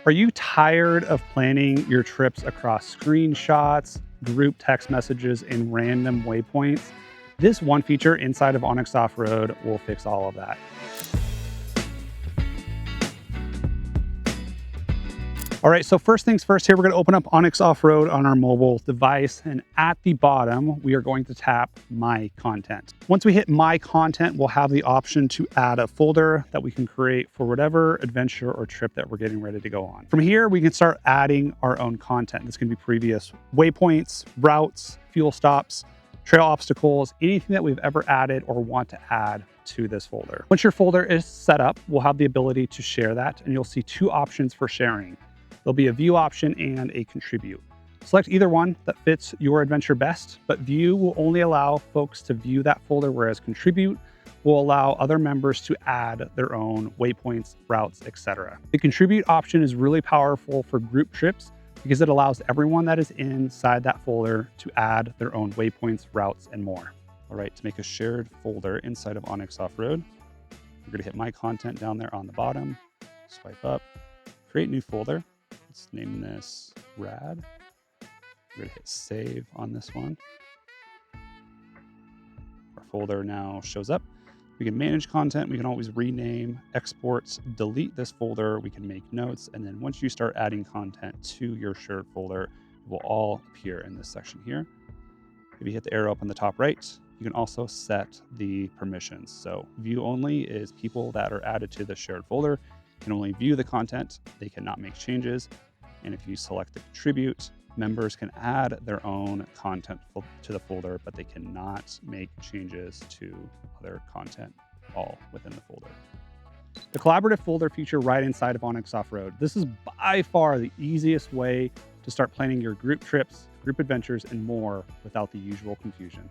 Are you tired of planning your trips across screenshots, group text messages, and random waypoints? This one feature inside of onX Offroad will fix all of that. All right, so first things first here, we're gonna open up onX Offroad on our mobile device, and at the bottom, we are going to tap My Content. Once we hit My Content, we'll have the option to add a folder that we can create for whatever adventure or trip that we're getting ready to go on. From here, we can start adding our own content. This can be previous waypoints, routes, fuel stops, trail obstacles, anything that we've ever added or want to add to this folder. Once your folder is set up, we'll have the ability to share that, and you'll see two options for sharing. There'll be a view option and a contribute. Select either one that fits your adventure best, but view will only allow folks to view that folder, whereas contribute will allow other members to add their own waypoints, routes, etc. The contribute option is really powerful for group trips because it allows everyone that is inside that folder to add their own waypoints, routes, and more. All right, to make a shared folder inside of onX Offroad, we're gonna hit My Content down there on the bottom, swipe up, create new folder. Let's name this Rad. We're gonna hit save on this one. Our folder now shows up. We can manage content. We can always rename, export, delete this folder. We can make notes. And then once you start adding content to your shared folder, it will all appear in this section here. If you hit the arrow up on the top right, you can also set the permissions. So view only is people that are added to the shared folder can only view the content. They cannot make changes. And if you select the contribute, members can add their own content to the folder, but they cannot make changes to other content all within the folder. The collaborative folder feature right inside of onX Offroad. This is by far the easiest way to start planning your group trips, group adventures, and more without the usual confusion.